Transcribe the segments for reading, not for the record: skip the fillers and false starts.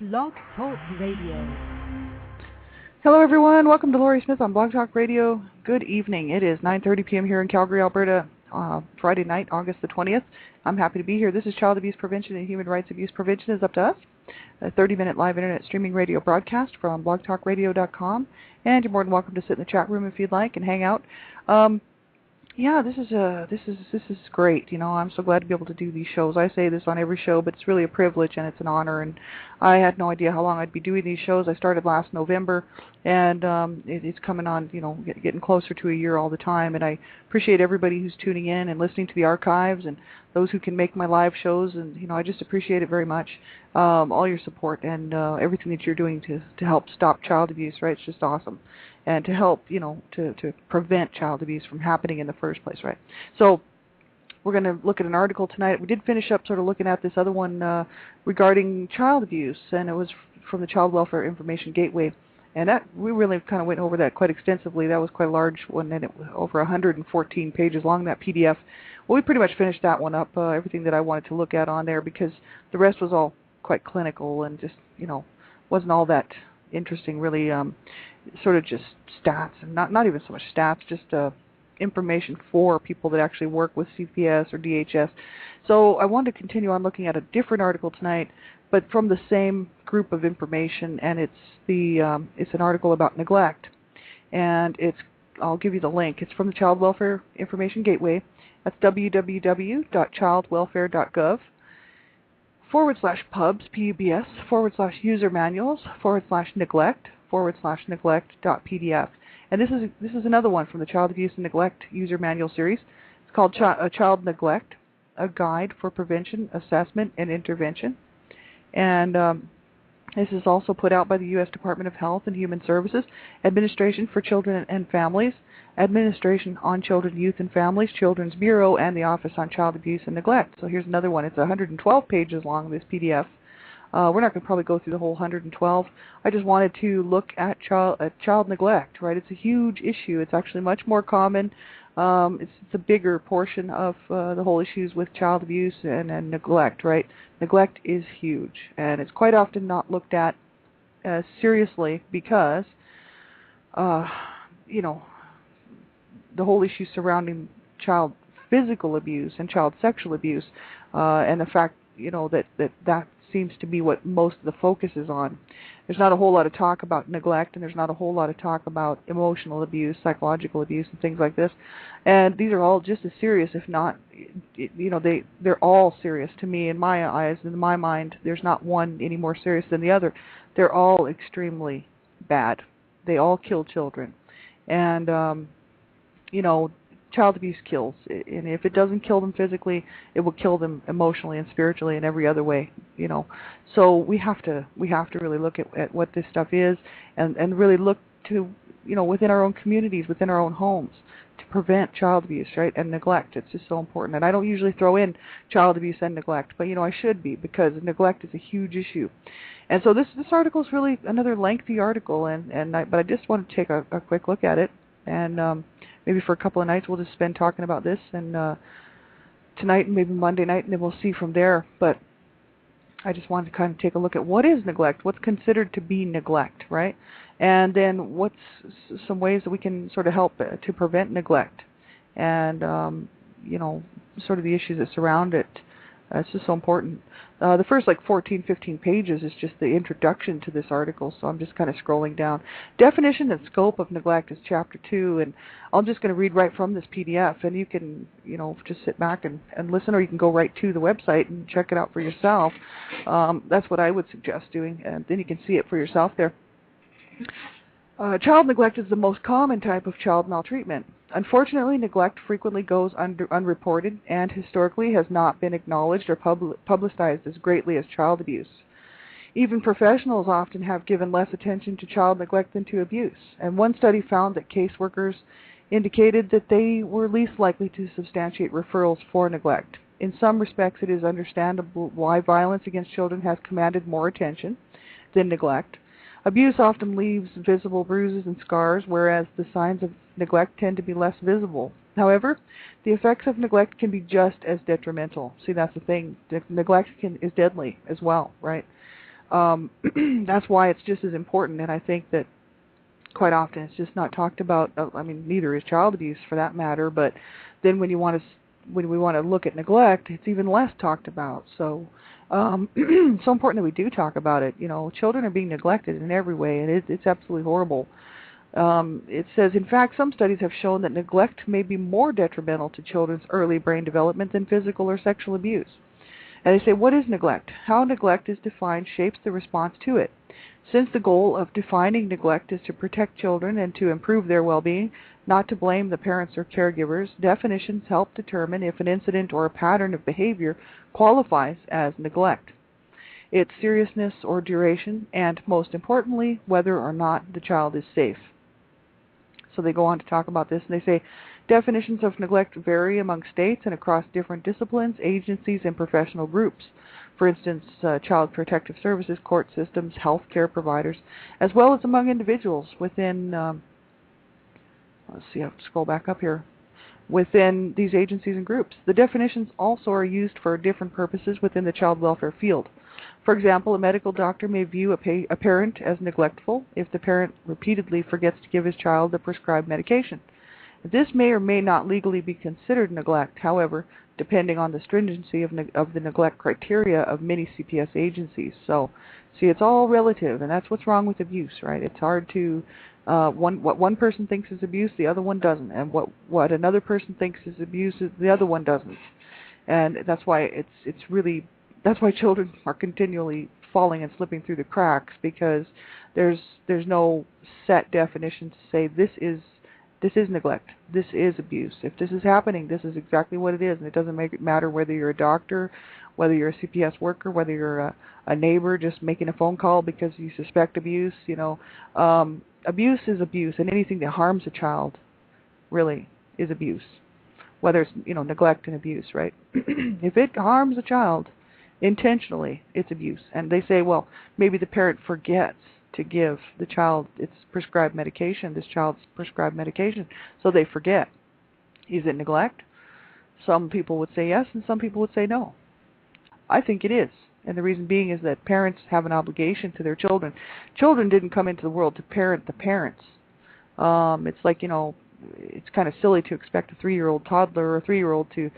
Blog Talk Radio. Hello, everyone. Welcome to Laurie Smith on Blog Talk Radio. Good evening. It is 9:30 p.m. here in Calgary, Alberta, Friday night, August the 20th. I'm happy to be here. This is Child Abuse Prevention and Human Rights Abuse Prevention is Up to Us, a 30-minute live internet streaming radio broadcast from blogtalkradio.com. And you're more than welcome to sit in the chat room if you'd like and hang out. This is great. You know, I'm so glad to be able to do these shows. I say this on every show, but it's really a privilege and it's an honor. And I had no idea how long I'd be doing these shows. I started last November, and it's coming on, getting closer to a year all the time. And I appreciate everybody who's tuning in and listening to the archives, and those who can make my live shows. And I just appreciate it very much. All your support and everything that you're doing to help stop child abuse. Right? It's just awesome. And to help, to prevent child abuse from happening in the first place, right? So we're going to look at an article tonight. We did finish up sort of looking at this other one regarding child abuse, and it was from the Child Welfare Information Gateway. And that we really kind of went over that quite extensively. That was quite a large one, and it was over 114 pages long, that PDF. Well, we pretty much finished that one up, everything that I wanted to look at on there, because the rest was all quite clinical and just, wasn't all that interesting, really. Sort of just stats, and not even so much stats, just information for people that actually work with CPS or DHS. So I wanted to continue on looking at a different article tonight, but from the same group of information, and it's an article about neglect, and I'll give you the link. It's from the Child Welfare Information Gateway. That's www.childwelfare.gov/pubs, PUBS, /user manuals, /neglect, /neglect.pdf. And this is another one from the Child Abuse and Neglect User Manual series. It's called Child Neglect, a Guide for Prevention, Assessment, and Intervention. And this is also put out by the U.S. Department of Health and Human Services, Administration for Children and Families, Administration on Children, Youth, and Families, Children's Bureau, and the Office on Child Abuse and Neglect. So here's another one. It's 112 pages long, this PDF. We're not going to probably go through the whole 112. I just wanted to look at child neglect, right? It's a huge issue. It's actually much more common. It's a bigger portion of the whole issues with child abuse and neglect, right? Neglect is huge, and it's quite often not looked at seriously because, the whole issue surrounding child physical abuse and child sexual abuse, and the fact, that seems to be what most of the focus is on. There's not a whole lot of talk about neglect, and there's not a whole lot of talk about emotional abuse, psychological abuse, and things like this. And these are all just as serious, if not, they're all serious to me in my eyes. In my mind, there's not one any more serious than the other. They're all extremely bad. They all kill children. And, child abuse kills, and if it doesn't kill them physically, it will kill them emotionally and spiritually and every other way. So we have to really look at what this stuff is, and really look to within our own communities, within our own homes, to prevent child abuse, right, and neglect. It's just so important. And I don't usually throw in child abuse and neglect, but I should be, because neglect is a huge issue. And so this article is really another lengthy article, but I just want to take a quick look at it, and maybe for a couple of nights we'll just spend talking about this, and tonight and maybe Monday night, and then we'll see from there. But I just wanted to kind of take a look at what is neglect, what's considered to be neglect, right? And then what's some ways that we can sort of help to prevent neglect, and sort of the issues that surround it. It's just so important. The first 14, 15 pages is just the introduction to this article, so I'm just kind of scrolling down. Definition and scope of neglect is Chapter 2, and I'm just going to read right from this PDF, and you can, just sit back and listen, or you can go right to the website and check it out for yourself. That's what I would suggest doing, and then you can see it for yourself there. Child neglect is the most common type of child maltreatment. Unfortunately, neglect frequently goes unreported and historically has not been acknowledged or publicized as greatly as child abuse. Even professionals often have given less attention to child neglect than to abuse, and one study found that caseworkers indicated that they were least likely to substantiate referrals for neglect. In some respects, it is understandable why violence against children has commanded more attention than neglect. Abuse often leaves visible bruises and scars, whereas the signs of neglect tend to be less visible. However, the effects of neglect can be just as detrimental. See, that's the thing. Neglect is deadly as well, right? That's why it's just as important, and I think that quite often it's just not talked about. I mean, neither is child abuse for that matter, but then when we want to look at neglect, it's even less talked about. So so important that we do talk about it. Children are being neglected in every way, and it's absolutely horrible. It says, in fact, some studies have shown that neglect may be more detrimental to children's early brain development than physical or sexual abuse. And they say, what is neglect? How neglect is defined shapes the response to it. Since the goal of defining neglect is to protect children and to improve their well-being, not to blame the parents or caregivers, definitions help determine if an incident or a pattern of behavior qualifies as neglect, its seriousness or duration, and, most importantly, whether or not the child is safe. So they go on to talk about this, and they say, definitions of neglect vary among states and across different disciplines, agencies, and professional groups. For instance, child protective services, court systems, health care providers, as well as among individuals within, let's see, I have to scroll back up here, within these agencies and groups. The definitions also are used for different purposes within the child welfare field. For example, a medical doctor may view a parent as neglectful if the parent repeatedly forgets to give his child the prescribed medication. This may or may not legally be considered neglect, however, depending on the stringency of the neglect criteria of many CPS agencies. So, see, it's all relative, and that's what's wrong with abuse, right? It's hard to, what one person thinks is abuse, the other one doesn't, and what another person thinks is abuse, the other one doesn't. And that's why that's why children are continually falling and slipping through the cracks, because there's no set definition to say this is neglect, this is abuse. If this is happening, this is exactly what it is, and it doesn't matter whether you're a doctor, whether you're a CPS worker, whether you're a neighbor just making a phone call because you suspect abuse. Abuse is abuse, and anything that harms a child really is abuse, whether it's neglect and abuse, right? If it harms a child intentionally, it's abuse. And they say, well, maybe the parent forgets to give the child its prescribed medication, this child's prescribed medication, so they forget. Is it neglect? Some people would say yes, and some people would say no. I think it is. And the reason being is that parents have an obligation to their children. Children didn't come into the world to parent the parents. It's like, it's kind of silly to expect a 3-year-old toddler or a 3-year-old to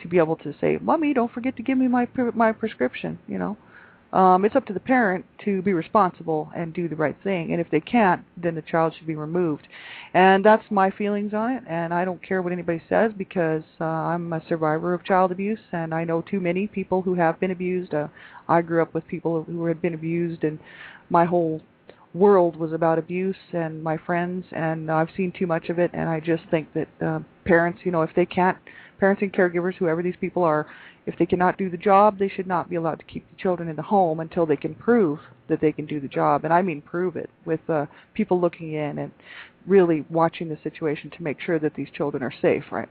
be able to say, Mommy, don't forget to give me my prescription, It's up to the parent to be responsible and do the right thing. And if they can't, then the child should be removed. And that's my feelings on it. And I don't care what anybody says, because I'm a survivor of child abuse, and I know too many people who have been abused. I grew up with people who had been abused, and my whole world was about abuse and my friends, and I've seen too much of it. And I just think that parents, if they can't, parents and caregivers, whoever these people are, if they cannot do the job, they should not be allowed to keep the children in the home until they can prove that they can do the job. And I mean prove it, with people looking in and really watching the situation to make sure that these children are safe, right?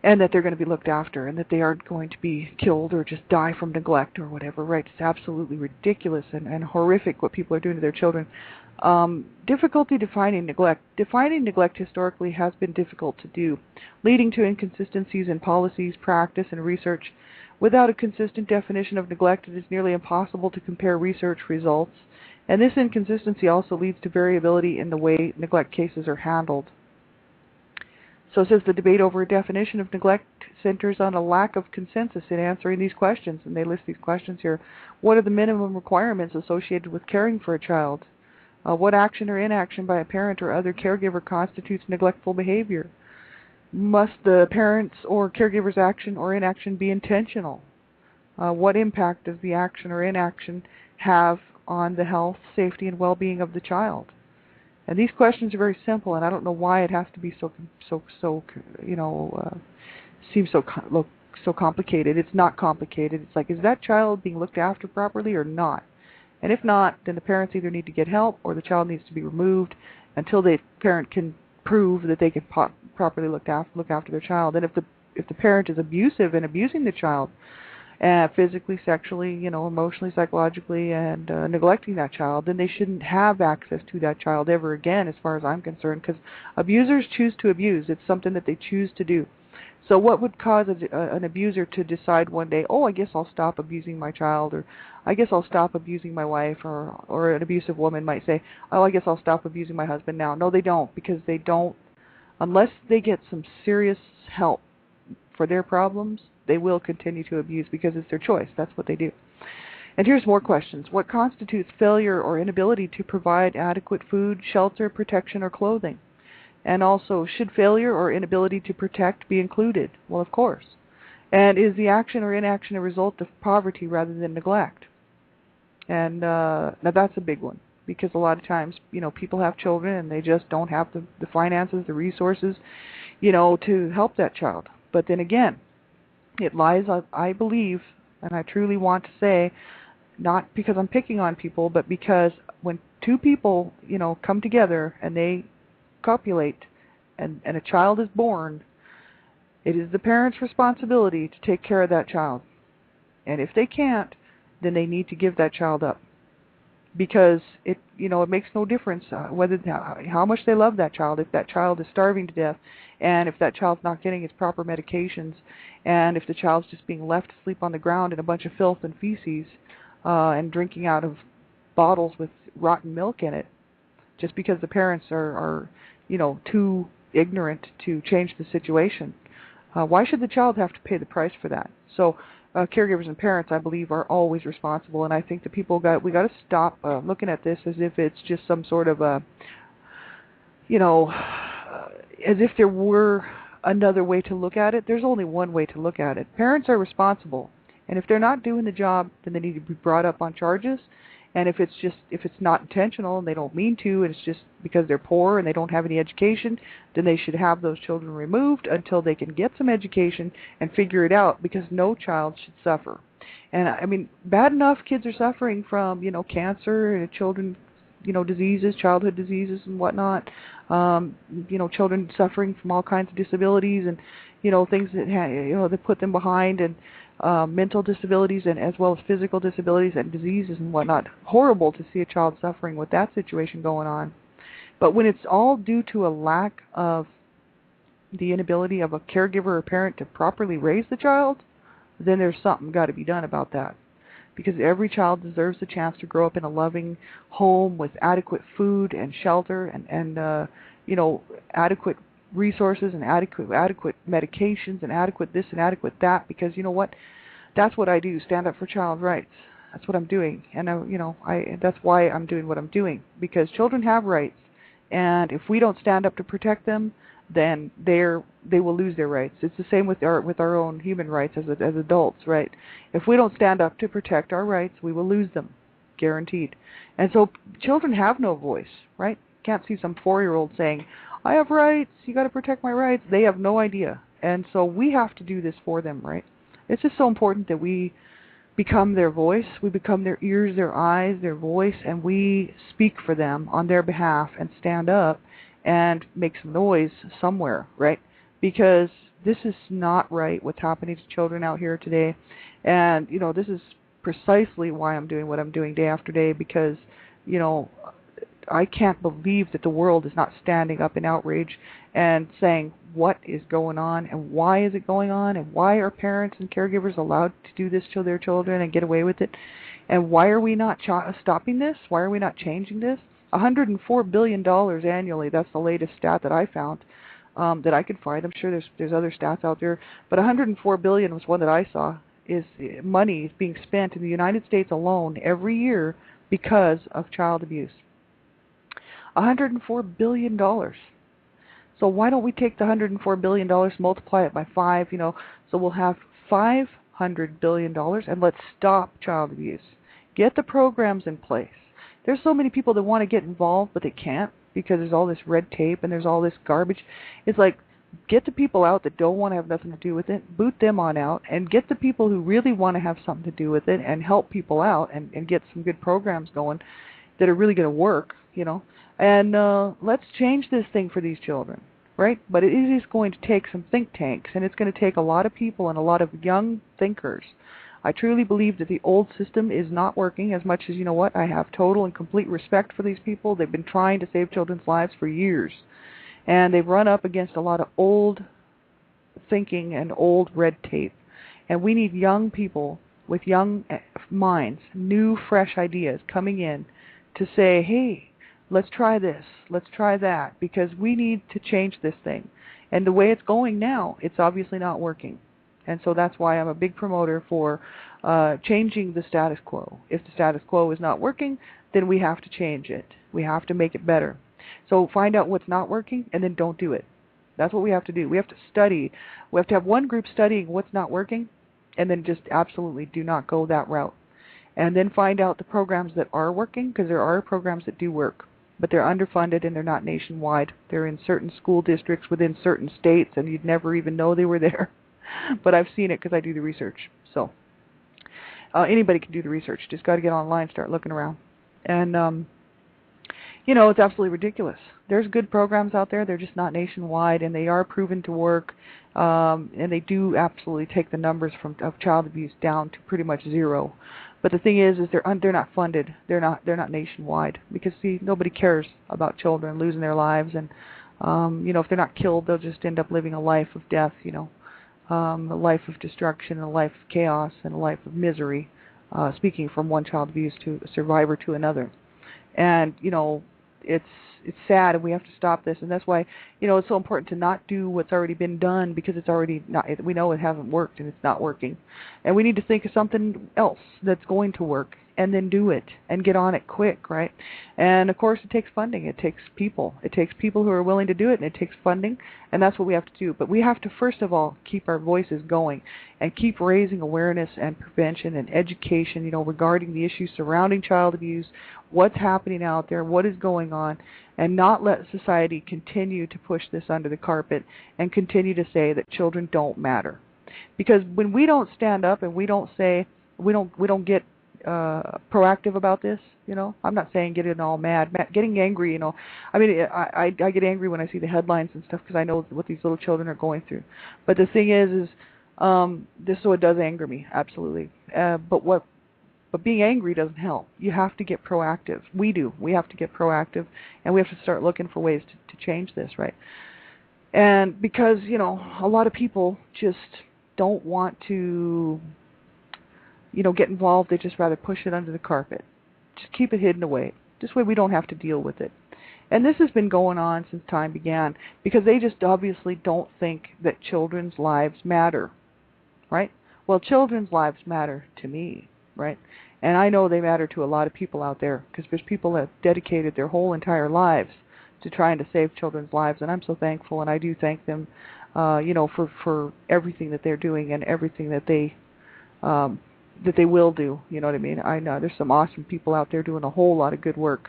And that they're going to be looked after, and that they aren't going to be killed or just die from neglect or whatever, right? It's absolutely ridiculous and horrific what people are doing to their children. Difficulty defining neglect. Defining neglect historically has been difficult to do, leading to inconsistencies in policies, practice, and research. Without a consistent definition of neglect, it is nearly impossible to compare research results, and this inconsistency also leads to variability in the way neglect cases are handled. So it says the debate over a definition of neglect centers on a lack of consensus in answering these questions, and they list these questions here. What are the minimum requirements associated with caring for a child? What action or inaction by a parent or other caregiver constitutes neglectful behavior? Must the parent's or caregiver's action or inaction be intentional? What impact does the action or inaction have on the health, safety, and well-being of the child? And these questions are very simple, and I don't know why it has to be seems so complicated. It's not complicated. It's like, is that child being looked after properly or not? And if not, then the parents either need to get help or the child needs to be removed until the parent can prove that they can properly look after their child. And if the parent is abusive and abusing the child, physically, sexually, emotionally, psychologically, and neglecting that child, then they shouldn't have access to that child ever again, as far as I'm concerned, because abusers choose to abuse. It's something that they choose to do. So what would cause an abuser to decide one day, oh, I guess I'll stop abusing my child, or I guess I'll stop abusing my wife, or an abusive woman might say, oh, I guess I'll stop abusing my husband now. No, they don't, because they don't, unless they get some serious help for their problems, they will continue to abuse because it's their choice. That's what they do. And here's more questions. What constitutes failure or inability to provide adequate food, shelter, protection, or clothing? And also, should failure or inability to protect be included? Well, of course. And is the action or inaction a result of poverty rather than neglect? And now that's a big one, because a lot of times, people have children and they just don't have the finances, the resources, to help that child. But then again, it lies, I believe, and I truly want to say, not because I'm picking on people, but because when two people, come together and they copulate and a child is born, it is the parent's responsibility to take care of that child. And if they can't, then they need to give that child up. Because it makes no difference whether how much they love that child. If that child is starving to death, and if that child's not getting its proper medications, and if the child's just being left to sleep on the ground in a bunch of filth and feces, and drinking out of bottles with rotten milk in it, just because the parents are too ignorant to change the situation. Why should the child have to pay the price for that? So caregivers and parents, I believe, are always responsible, and I think the people we got to stop looking at this as if it's just some sort of as if there were another way to look at it. There's only one way to look at it. Parents are responsible, and if they're not doing the job, then they need to be brought up on charges. And if it's not intentional and they don't mean to, and it's just because they're poor and they don't have any education, then they should have those children removed until they can get some education and figure it out, because no child should suffer. And I mean, bad enough kids are suffering from, cancer and children, diseases, childhood diseases and whatnot. Children suffering from all kinds of disabilities and, things that, that put them behind, and mental disabilities, and as well as physical disabilities and diseases and whatnot. Horrible to see a child suffering with that situation going on. But when it's all due to a lack of the inability of a caregiver or parent to properly raise the child, then there's something got to be done about that. Because every child deserves a chance to grow up in a loving home with adequate food and shelter and adequate resources and adequate medications and adequate this and adequate that, because that's what I do, stand up for child rights. That's what I'm doing, and that's why I'm doing what I'm doing, because children have rights, and if we don't stand up to protect them, then they will lose their rights. It's the same with our own human rights as adults, right? If we don't stand up to protect our rights, we will lose them, guaranteed. And so children have no voice, right? Can't see some 4-year-old saying, I have rights, you got to protect my rights. They have no idea. And so we have to do this for them, right? It's just so important that we become their voice, we become their ears, their eyes, their voice, and we speak for them on their behalf and stand up and make some noise somewhere, right? Because this is not right, what's happening to children out here today. And, this is precisely why I'm doing what I'm doing day after day, because, I can't believe that the world is not standing up in outrage and saying what is going on and why is it going on, and why are parents and caregivers allowed to do this to their children and get away with it, and why are we not stopping this? Why are we not changing this? $104 billion annually, that's the latest stat that I found, that I could find. I'm sure there's other stats out there, but $104 billion was one that I saw, is money being spent in the United States alone every year because of child abuse. $104 billion. So why don't we take the $104 billion, multiply it by 5, so we'll have $500 billion, and let's stop child abuse. Get the programs in place. There's so many people that want to get involved, but they can't, because there's all this red tape and there's all this garbage. It's like, get the people out that don't want to have nothing to do with it, boot them on out, and get the people who really want to have something to do with it and help people out and get some good programs going that are really going to work, And let's change this thing for these children, right? But it is going to take some think tanks, and it's going to take a lot of people and a lot of young thinkers. I truly believe that the old system is not working, as much as, I have total and complete respect for these people. They've been trying to save children's lives for years, and they've run up against a lot of old thinking and old red tape. And we need young people with young minds, new, fresh ideas coming in to say, hey, let's try this, let's try that, because we need to change this thing. And the way it's going now, it's obviously not working. And so that's why I'm a big promoter for changing the status quo. If the status quo is not working, then we have to change it. We have to make it better. So find out what's not working and then don't do it. That's what we have to do. We have to study. We have to have one group studying what's not working and then just absolutely do not go that route. And then find out the programs that are working, because there are programs that do work, but they're underfunded and they're not nationwide. They're in certain school districts within certain states, and you'd never even know they were there. But I've seen it because I do the research. So anybody can do the research. Just got to get online, start looking around. And, it's absolutely ridiculous. There's good programs out there. They're just not nationwide, and they are proven to work. And they do absolutely take the numbers of child abuse down to pretty much zero. But the thing is they're not funded. They're not nationwide, because see, nobody cares about children losing their lives, and if they're not killed, they'll just end up living a life of death. A life of destruction, a life of chaos, and a life of misery. Speaking from one child abuse to a survivor to another, and it's sad, and we have to stop this. And that's why it's so important to not do what's already been done, because it's already not. We know it hasn't worked and it's not working, and we need to think of something else that's going to work, and then do it and get on it quick, right? And of course, it takes funding. It takes people. It takes people who are willing to do it, and it takes funding, and that's what we have to do. But we have to first of all keep our voices going and keep raising awareness and prevention and education, regarding the issues surrounding child abuse, what's happening out there, what is going on, and not let society continue to push this under the carpet and continue to say that children don't matter. Because when we don't stand up and we don't say, we don't get proactive about this, I'm not saying getting all mad, getting angry, I get angry when I see the headlines and stuff, because I know what these little children are going through. But the thing is so it does anger me, absolutely. But being angry doesn't help. You have to get proactive. We do. We have to get proactive, and we have to start looking for ways to change this, right? And because, a lot of people just don't want to, get involved. They just rather push it under the carpet. Just keep it hidden away. This way we don't have to deal with it. And this has been going on since time began, because they just obviously don't think that children's lives matter, right? Well, children's lives matter to me, right? And I know they matter to a lot of people out there, because there's people that have dedicated their whole entire lives to trying to save children's lives, and I'm so thankful, and I do thank them, for everything that they're doing and everything that they will do. You know what I mean? I know there's some awesome people out there doing a whole lot of good work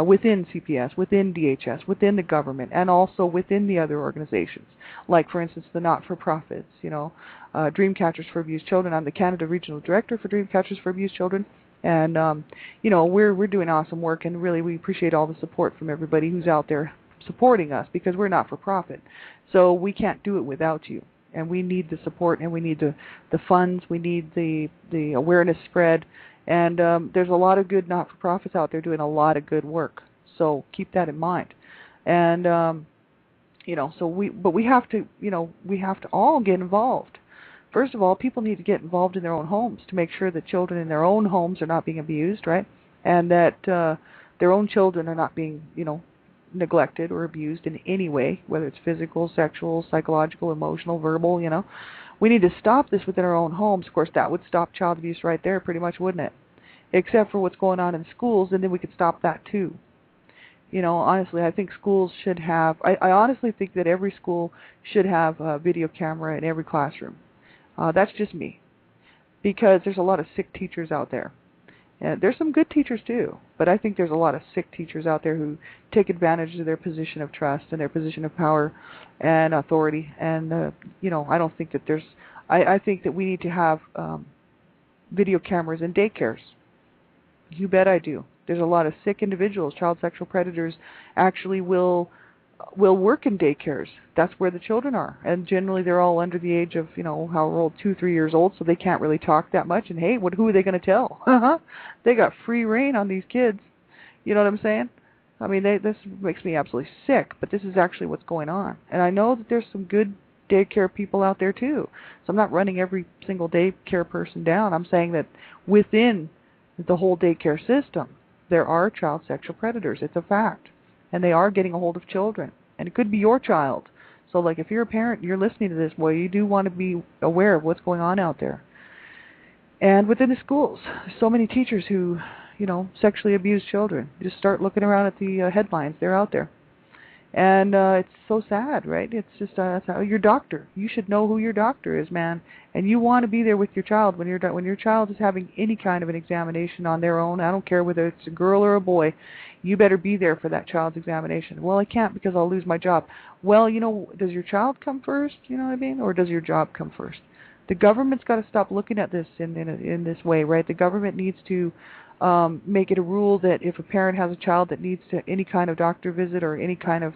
within CPS, within DHS, within the government, and also within the other organizations, like, for instance, the not-for-profits, Dreamcatchers for Abused Children. I'm the Canada Regional Director for Dreamcatchers for Abused Children, and, we're doing awesome work, and really we appreciate all the support from everybody who's out there supporting us, because we're not-for-profit, so we can't do it without you. And we need the support, and we need the funds, we need the awareness spread, and there's a lot of good not-for-profits out there doing a lot of good work. So keep that in mind. And we have to, we have to all get involved. First of all, people need to get involved in their own homes to make sure that children in their own homes are not being abused, right? And that their own children are not being, neglected or abused in any way, whether it's physical, sexual, psychological, emotional, verbal, We need to stop this within our own homes. Of course, that would stop child abuse right there pretty much, wouldn't it? Except for what's going on in schools, and then we could stop that too. Honestly, I think schools should have, I honestly think that every school should have a video camera in every classroom. That's just me. Because there's a lot of sick teachers out there. And there's some good teachers too, but I think there's a lot of sick teachers out there who take advantage of their position of trust and their position of power and authority. And I don't think that there's. I think that we need to have video cameras in daycares. You bet I do. There's a lot of sick individuals. Child sexual predators actually will work in daycares. That's where the children are, and generally they're all under the age of, however old, 2-3 years old, so they can't really talk that much. And hey, who are they going to tell? They got free reign on these kids. You know what I'm saying? I mean, this makes me absolutely sick, but this is actually what's going on. And I know that there's some good daycare people out there too. So I'm not running every single daycare person down. I'm saying that within the whole daycare system, there are child sexual predators. It's a fact. And they are getting a hold of children. And it could be your child. So, like, if you're a parent, you're listening to this, you do want to be aware of what's going on out there. And within the schools, there's so many teachers who, sexually abuse children. You just start looking around at the headlines. They're out there. And it's so sad, right? It's just that's how your doctor. You should know who your doctor is, man. And you want to be there with your child when your child is having any kind of an examination on their own. I don't care whether it's a girl or a boy. You better be there for that child's examination. Well, I can't because I'll lose my job. Well, does your child come first? You know what I mean? Or does your job come first? The government's got to stop looking at this in this way, right? The government needs to make it a rule that if a parent has a child that needs any kind of doctor visit or any kind of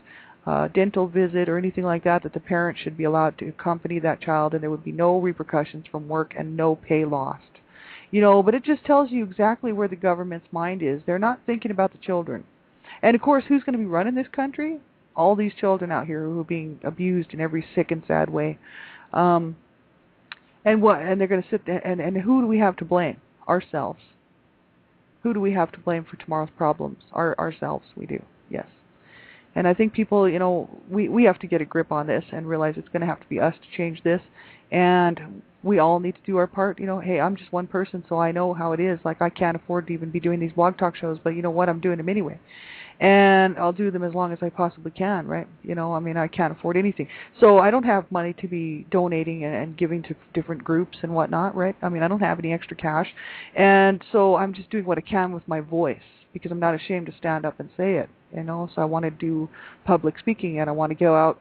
dental visit or anything like that, that the parent should be allowed to accompany that child, and there would be no repercussions from work and no pay lost. But it just tells you exactly where the government's mind is. They're not thinking about the children. And of course, who's going to be running this country? All these children out here who are being abused in every sick and sad way. And they're going to sit there, and who do we have to blame? Ourselves. Who do we have to blame for tomorrow's problems? Ourselves, we do, yes. And I think people, we have to get a grip on this and realize it's going to have to be us to change this. And we all need to do our part. Hey, I'm just one person, so I know how it is. Like, I can't afford to even be doing these blog talk shows, but you know what? I'm doing them anyway. And I'll do them as long as I possibly can, right? I can't afford anything. So I don't have money to be donating and giving to different groups and whatnot, right? I don't have any extra cash. And so I'm just doing what I can with my voice because I'm not ashamed to stand up and say it, So I want to do public speaking, and I want to go out,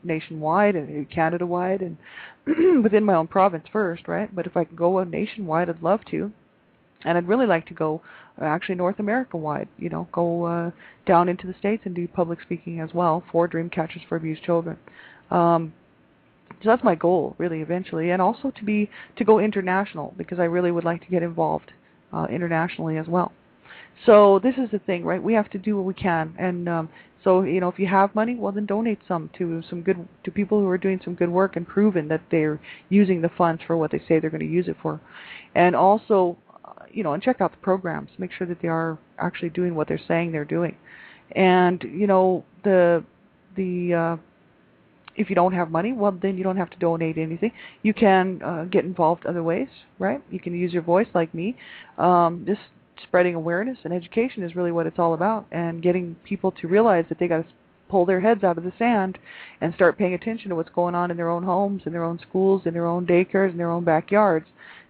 nationwide and Canada-wide and within my own province first, right? But if I can go nationwide, I'd love to. And I'd really like to go actually North America-wide, go down into the States and do public speaking as well for Dreamcatchers for Abused Children. So that's my goal, really, eventually. And also to go international, because I really would like to get involved internationally as well. So this is the thing, right? We have to do what we can. And so, if you have money, well, then donate some to people who are doing some good work and proven that they're using the funds for what they say they're going to use it for. And also, and check out the programs. Make sure that they are actually doing what they're saying they're doing. And, if you don't have money, well, then you don't have to donate anything. You can get involved other ways, right? You can use your voice like me. Just spreading awareness and education is really what it's all about, and getting people to realize that they got to pull their heads out of the sand and start paying attention to what's going on in their own homes, in their own schools, in their own daycares, in their own backyards,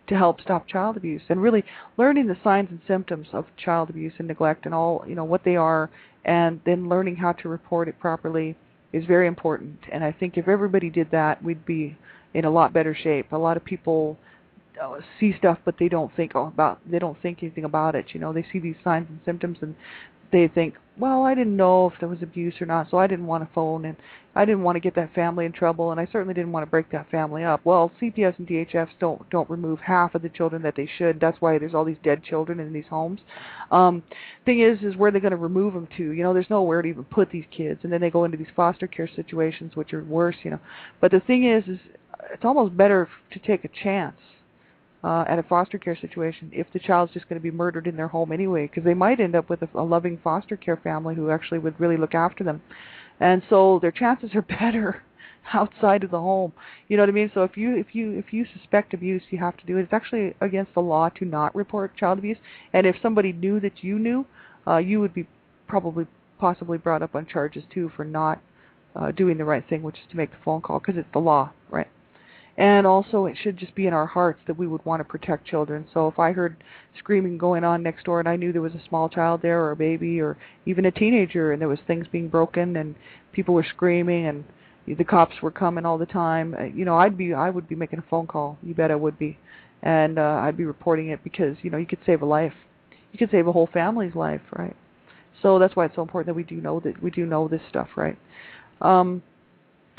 to help stop child abuse, and really learning the signs and symptoms of child abuse and neglect and all, what they are, and then learning how to report it properly is very important. And I think if everybody did that, we'd be in a lot better shape. A lot of people see stuff, but they don't think anything about it. They see these signs and symptoms and they think, well, I didn't know if there was abuse or not, so I didn't want to phone, and I didn't want to get that family in trouble, and I certainly didn't want to break that family up. Well, CPS and DHS don't remove half of the children that they should. That's why there's all these dead children in these homes. Thing is where they're going to remove them to. There's nowhere to even put these kids, and then they go into these foster care situations, which are worse. But the thing is it's almost better to take a chance at a foster care situation if the child's just going to be murdered in their home anyway, because they might end up with a loving foster care family who actually would really look after them. And so their chances are better outside of the home. You know what I mean? So if you suspect abuse, you have to do it. It's actually against the law to not report child abuse. And if somebody knew that you knew, you would be possibly brought up on charges too for not doing the right thing, which is to make the phone call, because it's the law, right? And also, it should just be in our hearts that we would want to protect children. So if I heard screaming going on next door and I knew there was a small child there or a baby or even a teenager and there was things being broken and people were screaming and the cops were coming all the time, I would be making a phone call. You bet I would be. And I'd be reporting it because, you could save a life. You could save a whole family's life, right? So that's why it's so important that we do know this stuff, right?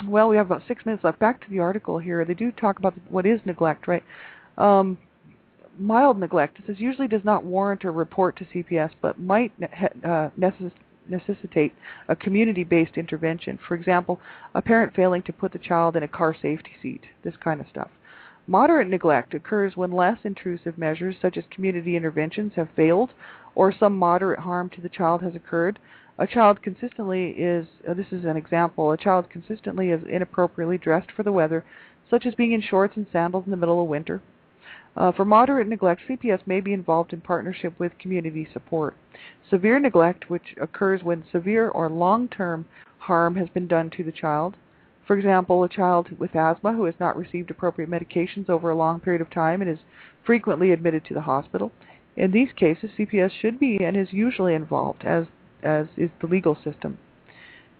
Well, we have about 6 minutes left. Back to the article here. They do talk about what is neglect, right? Mild neglect. It says usually does not warrant a report to CPS, but might necessitate a community-based intervention. For example, a parent failing to put the child in a car safety seat, this kind of stuff. Moderate neglect occurs when less intrusive measures, such as community interventions, have failed, or some moderate harm to the child has occurred. A child consistently is, this is an example, a child consistently is inappropriately dressed for the weather, such as being in shorts and sandals in the middle of winter. For moderate neglect, CPS may be involved in partnership with community support. Severe neglect, which occurs when severe or long-term harm has been done to the child. For example, a child with asthma who has not received appropriate medications over a long period of time and is frequently admitted to the hospital. In these cases, CPS should be and is usually involved, as is the legal system.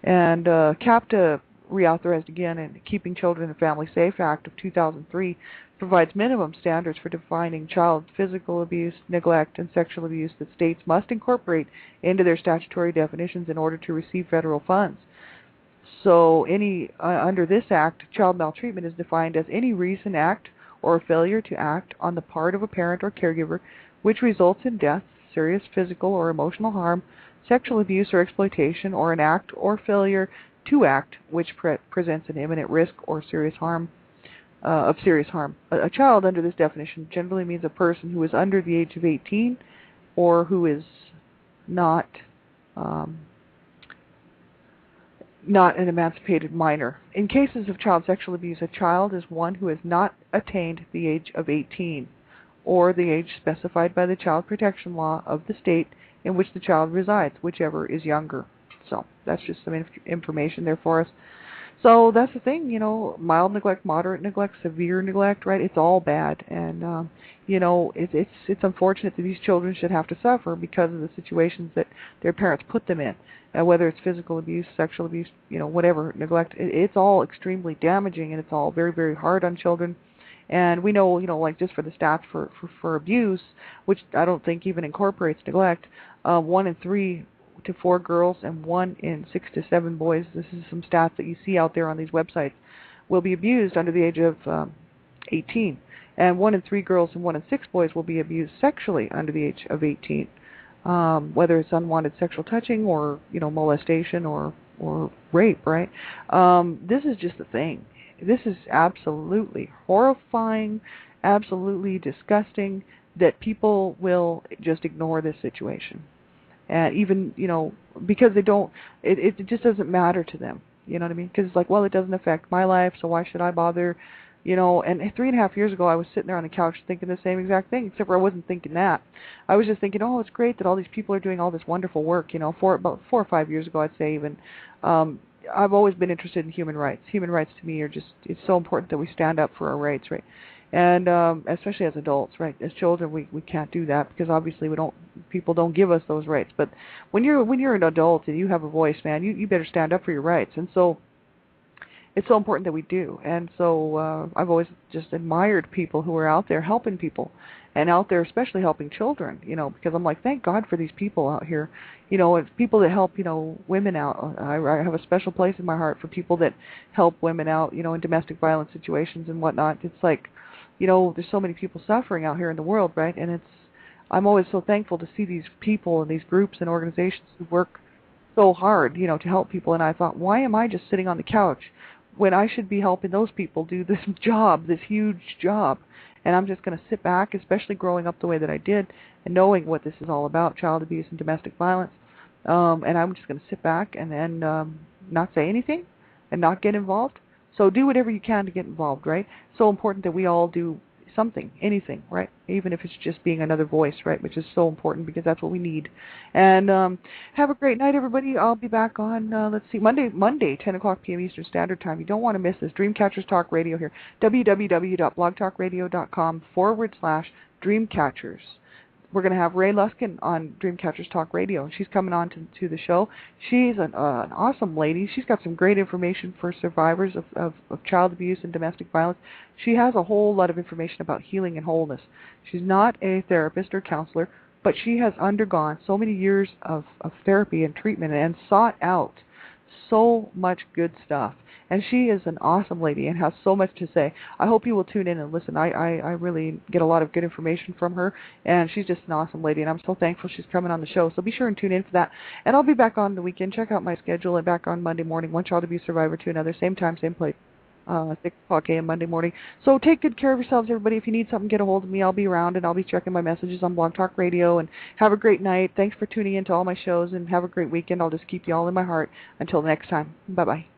And CAPTA, reauthorized again in Keeping Children and Families Safe Act of 2003, provides minimum standards for defining child physical abuse, neglect, and sexual abuse that states must incorporate into their statutory definitions in order to receive federal funds. So under this act, child maltreatment is defined as any recent act or failure to act on the part of a parent or caregiver which results in death, serious physical or emotional harm, sexual abuse or exploitation, or an act or failure to act which presents an imminent risk or serious harm. A child under this definition generally means a person who is under the age of 18 or who is not an emancipated minor. In cases of child sexual abuse, a child is one who has not attained the age of 18 or the age specified by the child protection law of the state in which the child resides, whichever is younger. So that's just some information there for us. So that's the thing, mild neglect, moderate neglect, severe neglect, right? It's all bad, and it's unfortunate that these children should have to suffer because of the situations that their parents put them in, whether it's physical abuse, sexual abuse, whatever, neglect. It's all extremely damaging, and it's all very, very hard on children. And we know, like just for the stats for abuse, which I don't think even incorporates neglect, 1 in 3 to 4 girls and 1 in 6 to 7 boys, this is some stats that you see out there on these websites, will be abused under the age of 18. And 1 in 3 girls and 1 in 6 boys will be abused sexually under the age of 18, whether it's unwanted sexual touching or, molestation or rape, right? This is just the thing. This is absolutely horrifying, absolutely disgusting that people will just ignore this situation. And even, because they don't, it just doesn't matter to them. You know what I mean? Because it's like, well, it doesn't affect my life, so why should I bother? And 3.5 years ago, I was sitting there on the couch thinking the same exact thing, except for I wasn't thinking that. I was just thinking, oh, it's great that all these people are doing all this wonderful work. About 4 or 5 years ago, I'd say even. I've always been interested in human rights. Human rights to me are it's so important that we stand up for our rights, right? And especially as adults, right? As children, we can't do that because obviously people don't give us those rights. But when you're an adult and you have a voice, man, you better stand up for your rights. And so it's so important that we do. And so I've always just admired people who are out there helping people, and out there especially helping children, because I'm like, thank God for these people out here. It's people that help, women out. I have a special place in my heart for people that help women out, in domestic violence situations and whatnot. It's like, there's so many people suffering out here in the world, right? And I'm always so thankful to see these people and these groups and organizations who work so hard, to help people. And I thought, why am I just sitting on the couch when I should be helping those people do this job, this huge job? And I'm just going to sit back, especially growing up the way that I did and knowing what this is all about, child abuse and domestic violence. And I'm just going to sit back and not say anything and not get involved. So do whatever you can to get involved, right? So important that we all do something, anything, right? Even if it's just being another voice, right? Which is so important because that's what we need. And have a great night, everybody. I'll be back on, Monday, 10 o'clock p.m. Eastern Standard Time. You don't want to miss this. Dreamcatchers Talk Radio here. www.blogtalkradio.com/Dreamcatchers. We're going to have Ray Luskin on Dreamcatchers Talk Radio, and she's coming on to the show. She's an awesome lady. She's got some great information for survivors of child abuse and domestic violence. She has a whole lot of information about healing and wholeness. She's not a therapist or counselor, but she has undergone so many years of therapy and treatment and sought out so much good stuff. And she is an awesome lady and has so much to say. I hope you will tune in and listen. I really get a lot of good information from her, and she's just an awesome lady, and I'm so thankful she's coming on the show. So be sure and tune in for that. And I'll be back on the weekend. Check out my schedule and back on Monday morning, One Child Abuse Survivor to another, same time, same place. 6 o'clock a.m. Monday morning. So take good care of yourselves, everybody. If you need something, get a hold of me. I'll be around, and I'll be checking my messages on Blog Talk Radio. And have a great night. Thanks for tuning in to all my shows, and have a great weekend. I'll just keep you all in my heart. Until next time. Bye-bye.